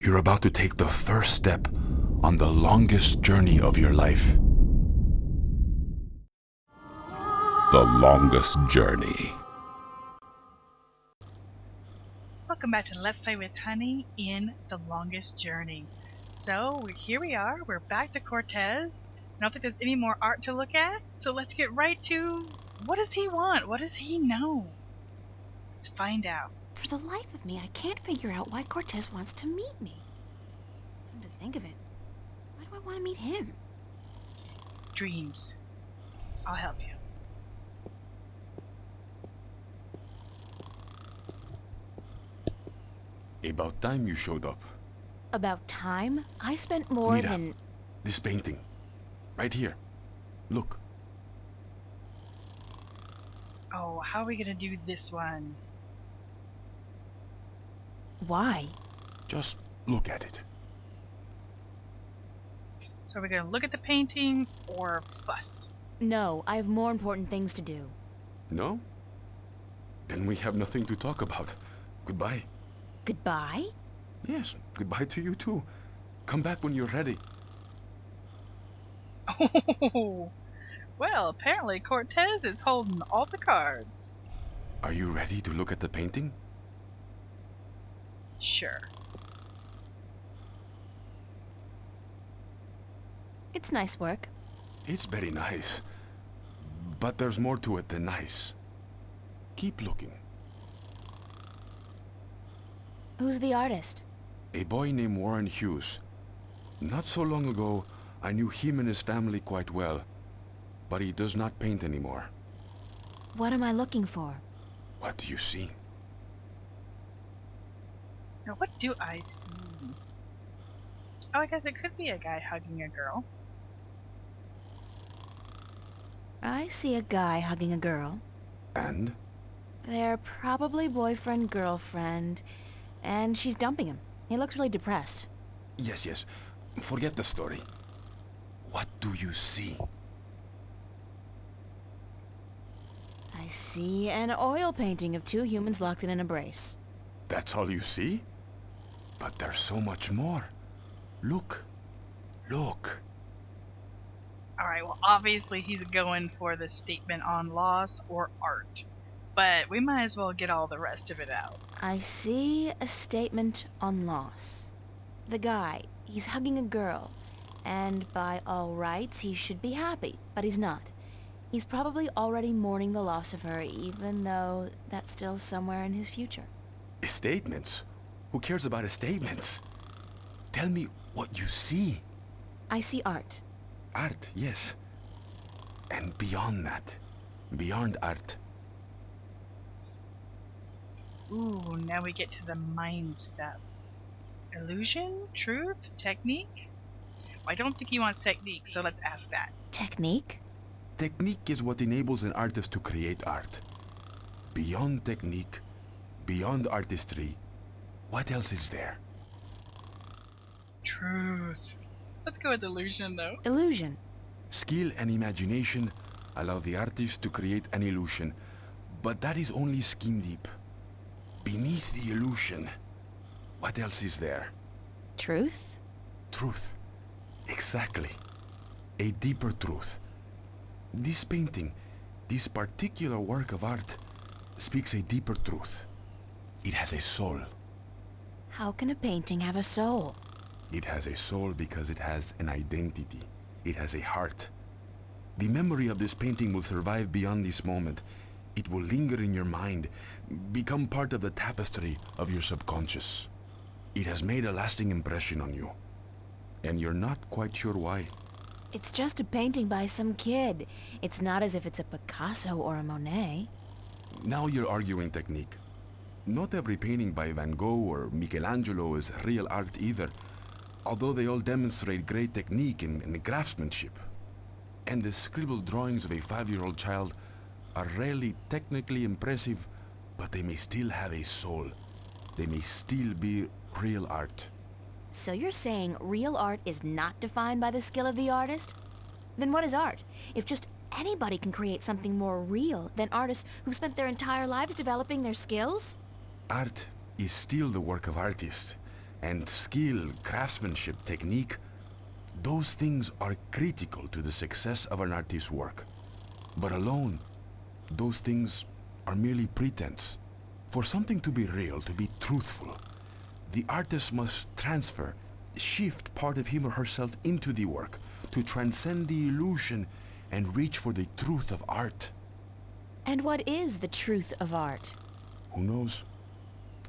You're about to take the first step on the longest journey of your life. The longest journey. Welcome back to Let's Play with Honey in The Longest Journey. So, here we are, we're back to Cortez. I don't think there's any more art to look at, so let's get right to what does he want? What does he know? Let's find out. For the life of me, I can't figure out why Cortez wants to meet me. Come to think of it, why do I want to meet him? Dreams. I'll help you. About time you showed up. About time? I spent more Mira, than... this painting. Right here. Look. Oh, how are we gonna do this one? Why? Just look at it. So are we gonna look at the painting or fuss? No, I have more important things to do. No? Then we have nothing to talk about. Goodbye. Goodbye? Yes, goodbye to you too. Come back when you're ready. Oh, well, apparently Cortez is holding all the cards. Are you ready to look at the painting? Sure. It's nice work. It's very nice. But there's more to it than nice. Keep looking. Who's the artist? A boy named Warren Hughes. Not so long ago, I knew him and his family quite well. But he does not paint anymore. What am I looking for? What do you see? Now, what do I see? Oh, I guess it could be a guy hugging a girl. I see a guy hugging a girl. And? They're probably boyfriend-girlfriend, and she's dumping him. He looks really depressed. Yes. Forget the story. What do you see? I see an oil painting of two humans locked in an embrace. That's all you see? But there's so much more. Look. Look. Alright, well obviously he's going for the statement on loss or art. But we might as well get all the rest of it out. I see a statement on loss. The guy, he's hugging a girl, and by all rights he should be happy, but he's not. He's probably already mourning the loss of her, even though that's still somewhere in his future. Statements? Who cares about statements? Tell me what you see. I see art. Art, yes. And beyond that. Beyond art. Ooh, now we get to the mind stuff. Illusion? Truth? Technique? I don't think he wants technique, so let's ask that. Technique? Technique is what enables an artist to create art. Beyond technique, beyond artistry, what else is there? Truth. Let's go with illusion, though. Illusion. Skill and imagination allow the artist to create an illusion, but that is only skin deep. Beneath the illusion, what else is there? Truth? Truth. Exactly. A deeper truth. This painting, this particular work of art, speaks a deeper truth. It has a soul. How can a painting have a soul? It has a soul because it has an identity. It has a heart. The memory of this painting will survive beyond this moment. It will linger in your mind, become part of the tapestry of your subconscious. It has made a lasting impression on you. And you're not quite sure why. It's just a painting by some kid. It's not as if it's a Picasso or a Monet. Now you're arguing technique. Not every painting by Van Gogh or Michelangelo is real art either, although they all demonstrate great technique and craftsmanship. And the scribbled drawings of a 5-year-old child are rarely technically impressive, but they may still have a soul. They may still be real art. So you're saying real art is not defined by the skill of the artist? Then what is art? If just anybody can create something more real than artists who've spent their entire lives developing their skills? Art is still the work of artists, and skill, craftsmanship, technique, those things are critical to the success of an artist's work. But alone, those things are merely pretense. For something to be real, to be truthful, the artist must shift part of him or herself into the work to transcend the illusion and reach for the truth of art. And what is the truth of art? Who knows?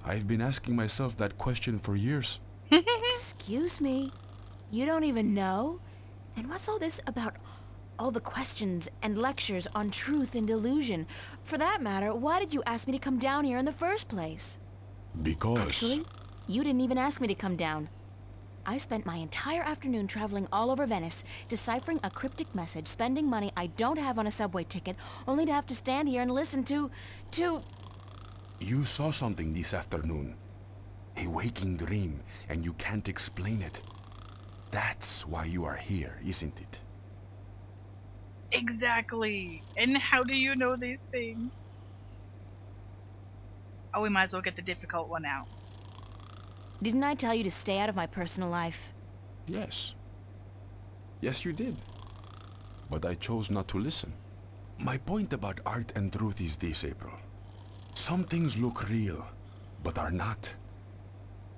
I've been asking myself that question for years. Excuse me? You don't even know? And what's all this about all the questions and lectures on truth and illusion? For that matter, why did you ask me to come down here in the first place? Because... Actually, you didn't even ask me to come down. I spent my entire afternoon traveling all over Venice, deciphering a cryptic message, spending money I don't have on a subway ticket, only to have to stand here and listen to... You saw something this afternoon. A waking dream, and you can't explain it. That's why you are here, isn't it? Exactly. And how do you know these things? Oh, we might as well get the difficult one out. Didn't I tell you to stay out of my personal life? Yes. Yes, you did. But I chose not to listen. My point about art and truth is this, April. Some things look real, but are not.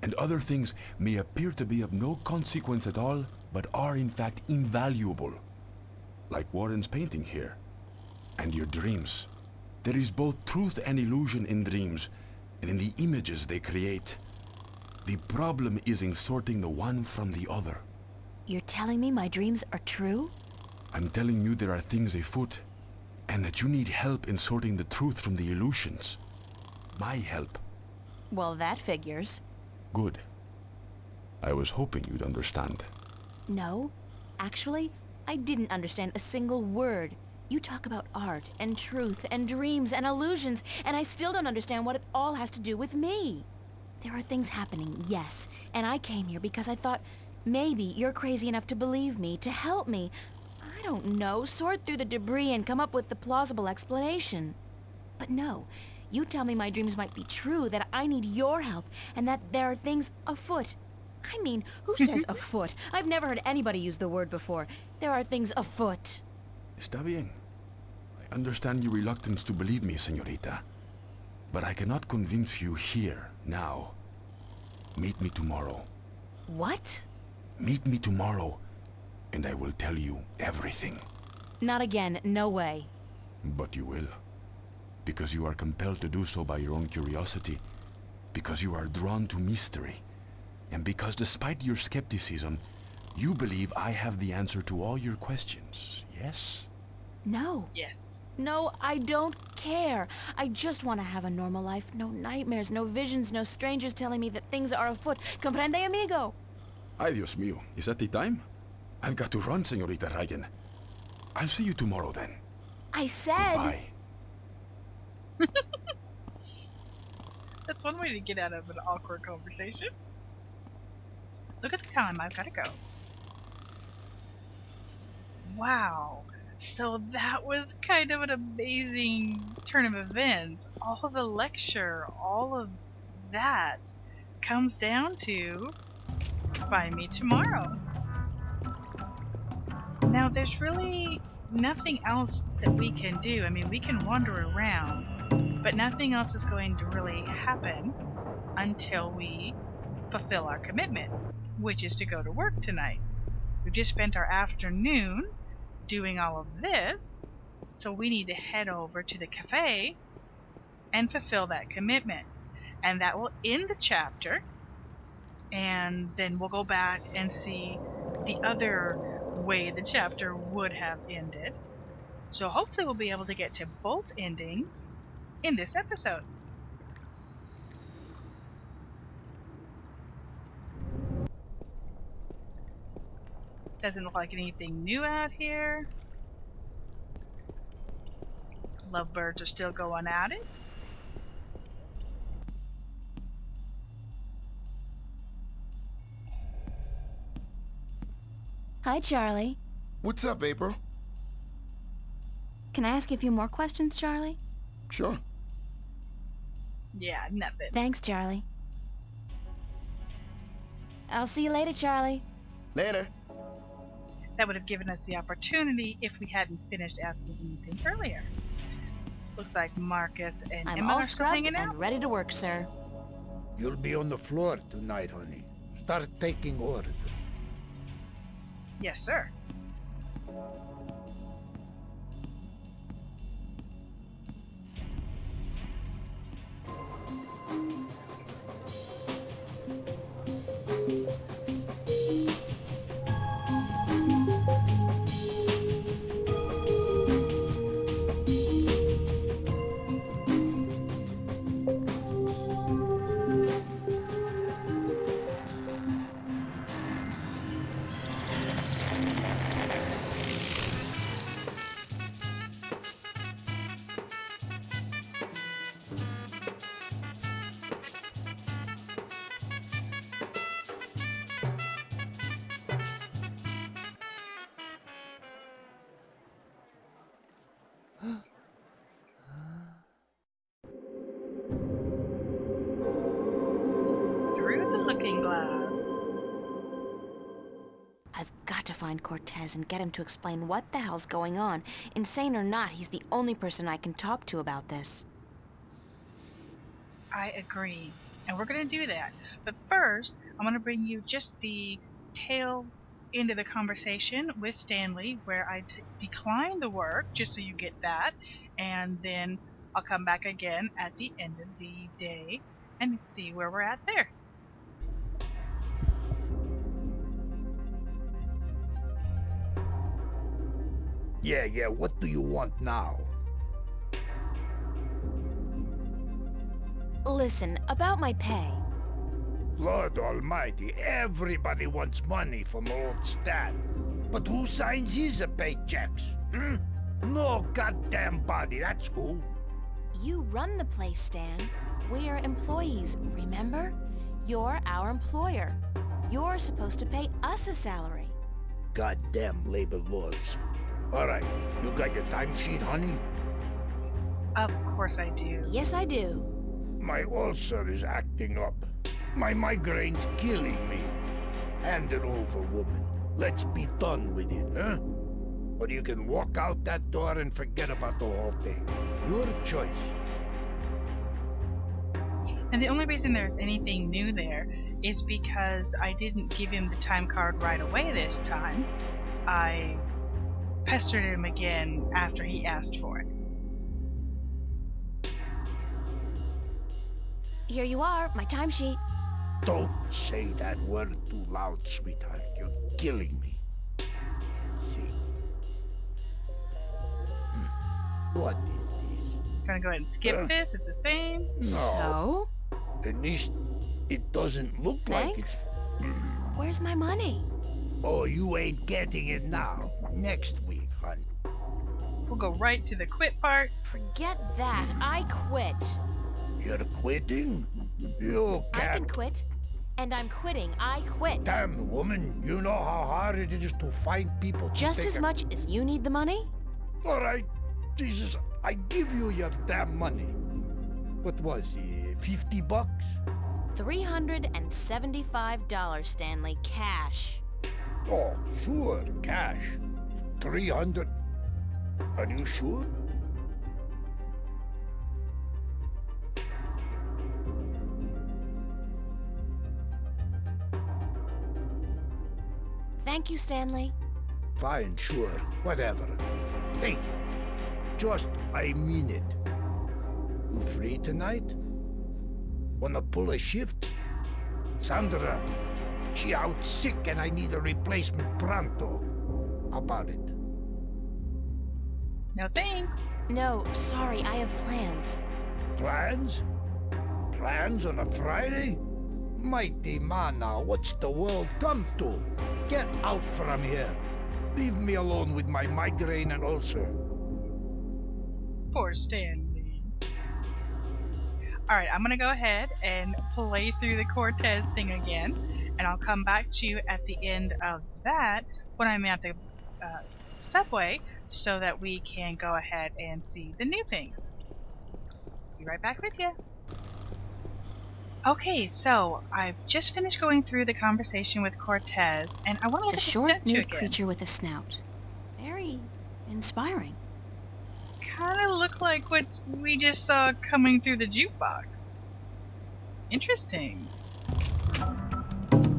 And other things may appear to be of no consequence at all, but are in fact invaluable. Like Warren's painting here. And your dreams. There is both truth and illusion in dreams, and in the images they create. The problem is in sorting the one from the other. You're telling me my dreams are true? I'm telling you there are things afoot, and that you need help in sorting the truth from the illusions. My help. Well, that figures. Good. I was hoping you'd understand. No, actually, I didn't understand a single word. You talk about art and truth and dreams and illusions, and I still don't understand what it all has to do with me. There are things happening, yes, and I came here because I thought maybe you're crazy enough to believe me, to help me. I don't know, sort through the debris and come up with the plausible explanation. But no, you tell me my dreams might be true, that I need your help, and that there are things afoot. I mean, who says afoot? I've never heard anybody use the word before. There are things afoot. Está bien. I understand your reluctance to believe me, señorita. But I cannot convince you here, now. Meet me tomorrow. What? Meet me tomorrow, and I will tell you everything. Not again, no way. But you will. Because you are compelled to do so by your own curiosity. Because you are drawn to mystery. And because despite your skepticism, you believe I have the answer to all your questions, yes? No. Yes. No, I don't care. I just want to have a normal life. No nightmares, no visions, no strangers telling me that things are afoot. Comprende, amigo? Ay, Dios mío. Is that the time? I've got to run, señorita Reagan. I'll see you tomorrow, then. I said... Goodbye. That's one way to get out of an awkward conversation. Look at the time, I've got to go. Wow. So that was kind of an amazing turn of events. All of the lecture, all of that comes down to find me tomorrow. Now there's really nothing else that we can do. I mean, we can wander around, but nothing else is going to really happen until we fulfill our commitment, which is to go to work tonight. We've just spent our afternoon doing all of this, so we need to head over to the cafe and fulfill that commitment. And that will end the chapter, and then we'll go back and see the other way the chapter would have ended. So hopefully we'll be able to get to both endings in this episode. Doesn't look like anything new out here. Lovebirds are still going at it. Hi, Charlie. What's up, April? Can I ask you a few more questions, Charlie? Sure. Yeah, nothing. Thanks, Charlie. I'll see you later, Charlie. Later. That would have given us the opportunity if we hadn't finished asking anything earlier. Looks like Marcus and I'm Emma all are still scrubbed hanging out. and ready to work, sir. You'll be on the floor tonight, Honey. Start taking orders. Yes, sir. Through the looking glass. I've got to find Cortez and get him to explain what the hell's going on. Insane or not, he's the only person I can talk to about this. I agree. And we're going to do that. But first, I'm going to bring you just the tail end of the conversation with Stanley, where I decline the work, just so you get that. And then I'll come back again at the end of the day and see where we're at there. Yeah, what do you want now? Listen, about my pay. Lord Almighty, everybody wants money from old Stan. But who signs his paychecks? Hmm? No goddamn body, that's who. You run the place, Stan. We're employees, remember? You're our employer. You're supposed to pay us a salary. Goddamn labor laws. All right, you got your timesheet, Honey? Of course I do. Yes, I do. My ulcer is acting up. My migraine's killing me. Hand it over, woman. Let's be done with it, huh? Or you can walk out that door and forget about the whole thing. Your choice. And the only reason there's anything new there is because I didn't give him the time card right away this time. I pestered him again after he asked for it. Here you are, my timesheet. Don't say that word too loud, sweetheart. You're killing me. See? What is this? Gonna go ahead and skip this, it's the same. No. So? At least it doesn't look like it. Thanks. Where's my money? Oh, you ain't getting it now. Next week, hon. We'll go right to the quit part. Forget that. I quit. You're quitting? You I can't. can quit. And I'm quitting. I quit. Damn, woman. You know how hard it is to find people to Just take as a- much as you need the money? All right. Jesus, I give you your damn money. What was it, $50? $375, Stanley. Cash. Oh, sure, cash. 300. Are you sure? Thank you, Stanley. Fine, sure, whatever. Hey, just, I mean it. You free tonight? Wanna pull a shift? Sandra, she out sick and I need a replacement pronto. How about it? No thanks. No, sorry, I have plans. Plans? Plans on a Friday? Mighty mana, what's the world come to? Get out from here. Leave me alone with my migraine and ulcer. Poor Stanley. Alright, I'm gonna go ahead and play through the Cortez thing again, and I'll come back to you at the end of that when I'm at the subway so that we can go ahead and see the new things. Be right back with you. Okay, so I've just finished going through the conversation with Cortez, and I want to It's look a at the short, statue nude again. creature with a snout. Very inspiring. Kind of look like what we just saw coming through the jukebox. Interesting.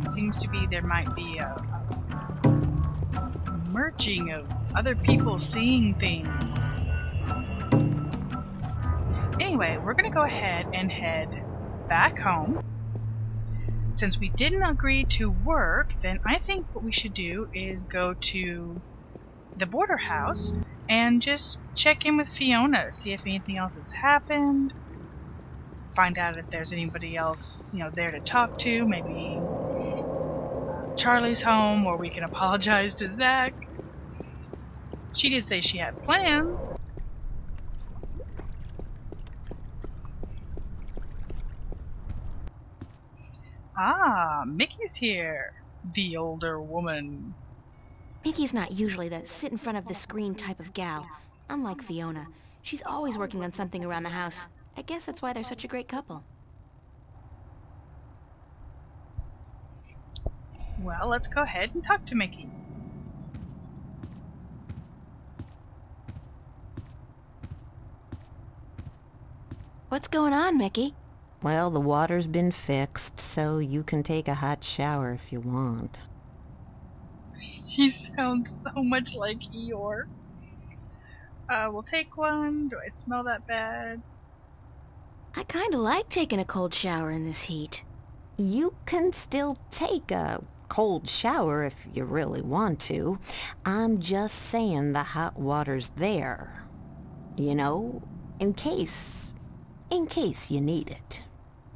Seems to be there might be a merging of other people seeing things. Anyway, we're gonna go ahead and head back home. Since we didn't agree to work, then I think what we should do is go to the border house and just check in with Fiona, see if anything else has happened, find out if there's anybody else, there to talk to. Maybe Charlie's home, or we can apologize to Zach. She did say she had plans. Ah, Mickey's here. The older woman. Mickey's not usually the sit in front of the screen type of gal. Unlike Fiona, she's always working on something around the house. I guess that's why they're such a great couple. Well, let's go ahead and talk to Mickey. What's going on, Mickey? Well, the water's been fixed, so you can take a hot shower if you want. She sounds so much like Eeyore. We'll take one. Do I smell that bad? I kinda like taking a cold shower in this heat. You can still take a cold shower if you really want to. I'm just saying the hot water's there. You know, in case you need it.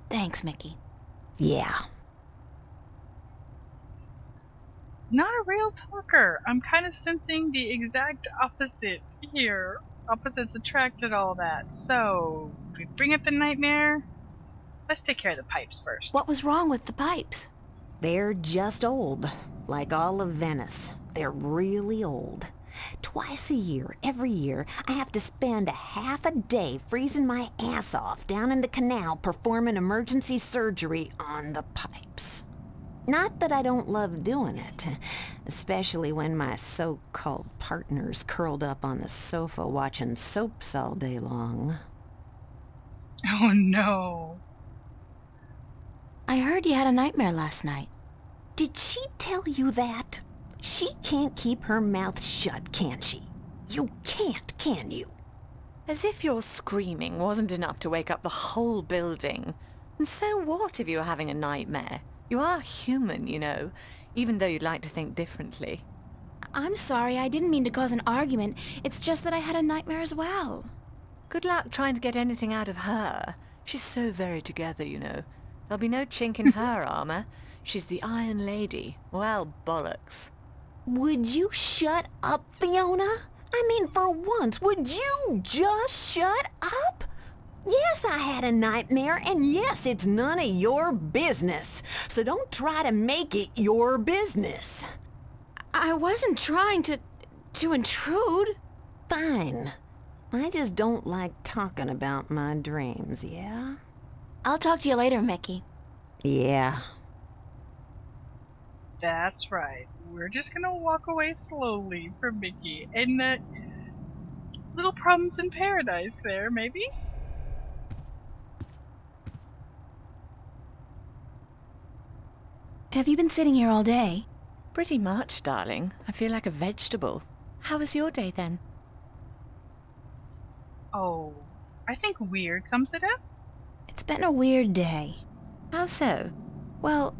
Thanks, Mickey. Yeah. Not a real talker. I'm kind of sensing the exact opposite here. Opposites attract and all that. So, do we bring up the nightmare? Let's take care of the pipes first. What was wrong with the pipes? They're just old, like all of Venice. They're really old. Twice a year, every year, I have to spend a half a day freezing my ass off down in the canal performing emergency surgery on the pipes. Not that I don't love doing it, especially when my so-called partner's curled up on the sofa watching soaps all day long. Oh no. I heard you had a nightmare last night. Did she tell you that? She can't keep her mouth shut, can she? You can't, can you? As if your screaming wasn't enough to wake up the whole building. And so what if you're having a nightmare? You are human, you know, even though you'd like to think differently. I'm sorry, I didn't mean to cause an argument. It's just that I had a nightmare as well. Good luck trying to get anything out of her. She's so very together, you know. There'll be no chink in her armor. She's the Iron Lady. Well, bollocks. Would you shut up, Fiona? I mean, for once, would you just shut up? Yes, I had a nightmare, and yes, it's none of your business. So don't try to make it your business. I wasn't trying to intrude. Fine. I just don't like talking about my dreams, yeah? I'll talk to you later, Mickey. Yeah. That's right. We're just gonna walk away slowly from Mickey. And little problems in paradise there, maybe? Have you been sitting here all day? Pretty much, darling. I feel like a vegetable. How was your day, then? Oh, I think weird sums it up. It's been a weird day. How so? Well,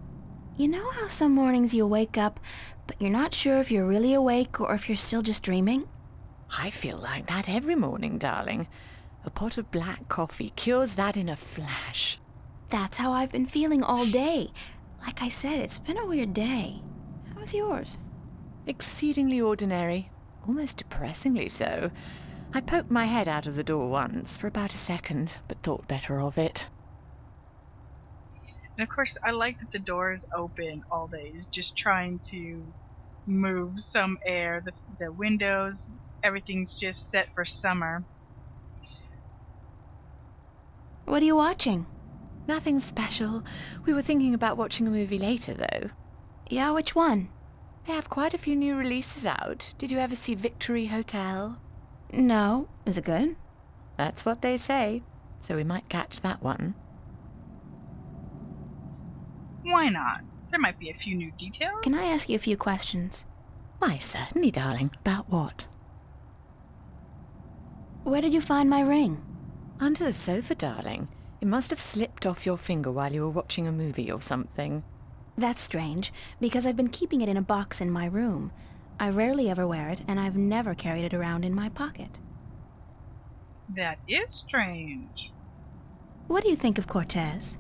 you know how some mornings you wake up, but you're not sure if you're really awake or if you're still just dreaming? I feel like that every morning, darling. A pot of black coffee cures that in a flash. That's how I've been feeling all day. Like I said, it's been a weird day. How's yours? Exceedingly ordinary. Almost depressingly so. I poked my head out of the door once for about a second, but thought better of it. And of course, I like that the door is open all day, just trying to move some air. The windows, everything's just set for summer. What are you watching? Nothing special. We were thinking about watching a movie later, though. Yeah, which one? They have quite a few new releases out. Did you ever see Victory Hotel? No. Is it good? That's what they say. So we might catch that one. Why not? There might be a few new details. Can I ask you a few questions? Why, certainly, darling. About what? Where did you find my ring? Under the sofa, darling. It must have slipped off your finger while you were watching a movie or something. That's strange, because I've been keeping it in a box in my room. I rarely ever wear it, and I've never carried it around in my pocket. That is strange. What do you think of Cortez?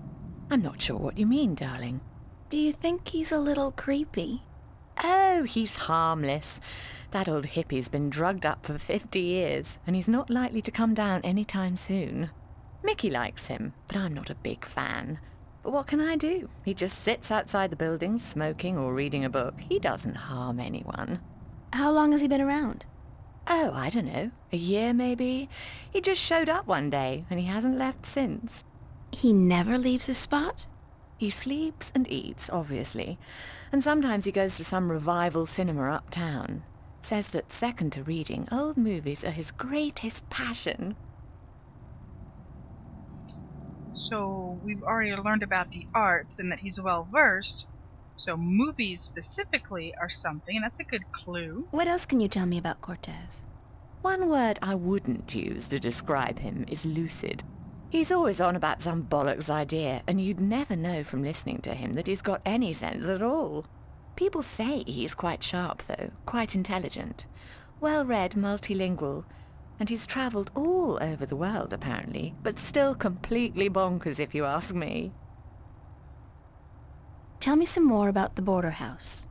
I'm not sure what you mean, darling. Do you think he's a little creepy? Oh, he's harmless. That old hippie's been drugged up for 50 years, and he's not likely to come down anytime soon. Mickey likes him, but I'm not a big fan. But what can I do? He just sits outside the building, smoking or reading a book. He doesn't harm anyone. How long has he been around? Oh, I don't know. A year, maybe? He just showed up one day, and he hasn't left since. He never leaves his spot? He sleeps and eats, obviously, and sometimes he goes to some revival cinema uptown. Says that second to reading, old movies are his greatest passion. So we've already learned about the arts and that he's well versed. So movies specifically are something, and that's a good clue. What else can you tell me about Cortez? One word I wouldn't use to describe him is lucid. He's always on about some bollocks idea, and you'd never know from listening to him that he's got any sense at all. People say he's quite sharp, though, quite intelligent, well-read, multilingual, and he's travelled all over the world, apparently, but still completely bonkers, if you ask me. Tell me some more about the border house.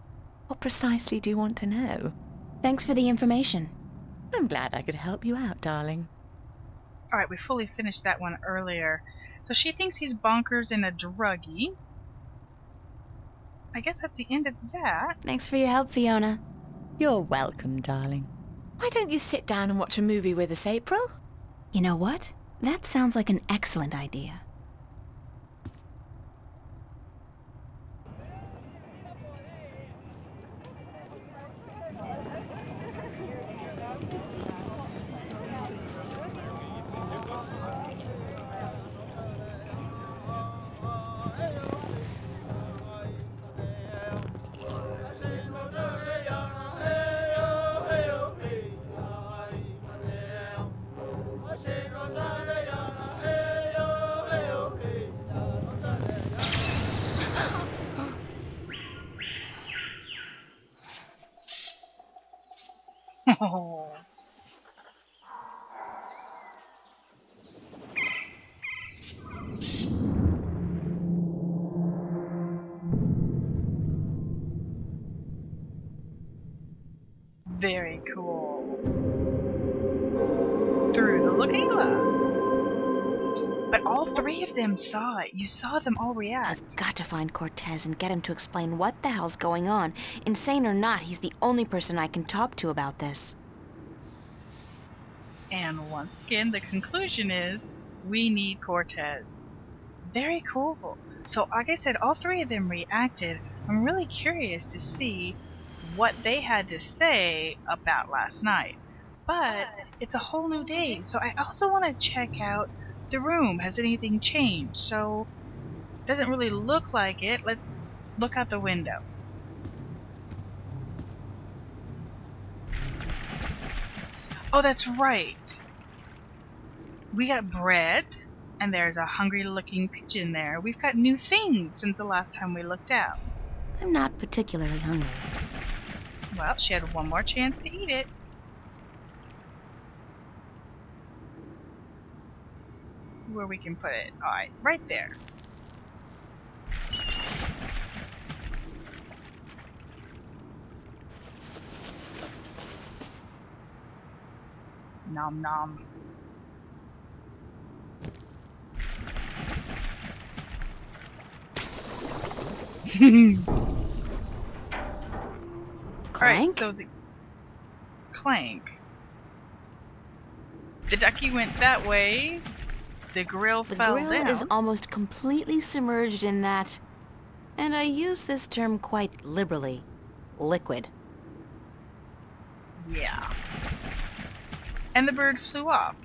What precisely do you want to know? Thanks for the information. I'm glad I could help you out, darling. Alright, we fully finished that one earlier. So she thinks he's bonkers and a druggie. I guess that's the end of that. Thanks for your help, Fiona. You're welcome, darling. Why don't you sit down and watch a movie with us, April? You know what? That sounds like an excellent idea. Oh. Very cool. Through the looking glass. But all three of them saw it. You saw them all react. I've got to find Cortez and get him to explain what the hell's going on. Insane or not, he's the only person I can talk to about this. And once again, the conclusion is, we need Cortez. Very cool. So, like I said, all three of them reacted. I'm really curious to see what they had to say about last night. But it's a whole new day, so I also want to check out the room. Has anything changed? So, doesn't really look like it. Let's look out the window. Oh, that's right. We got bread, and there's a hungry-looking pigeon there. We've got new things since the last time we looked out. I'm not particularly hungry. Well, she had one more chance to eat it. Let's see where we can put it. Alright, right there. Nom nom. Alright, so the clank. The ducky went that way. the grill The fell grill down. is almost completely submerged in that, and I use this term quite liberally, liquid. Yeah. And the bird flew off.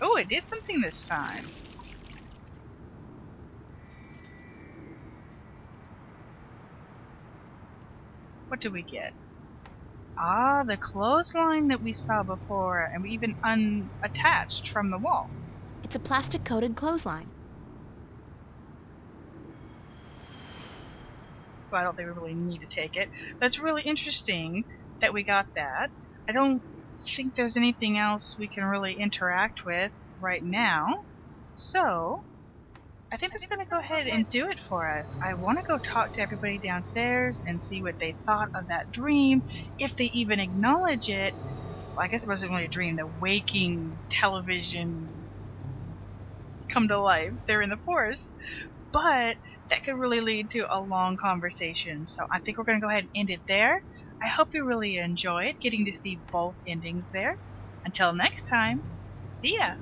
Oh, it did something this time. What do we get? Ah, the clothesline that we saw before, and we even unattached from the wall. It's a plastic-coated clothesline. Well, I don't think we really need to take it, but it's really interesting that we got that. I don't think there's anything else we can really interact with right now, so I think that's going to go ahead and do it for us. I want to go talk to everybody downstairs and see what they thought of that dream, if they even acknowledge it. Well, I guess it wasn't really a dream, the waking television come to life there in the forest, but that could really lead to a long conversation, so I think we're going to go ahead and end it there. I hope you really enjoyed getting to see both endings there. Until next time, see ya!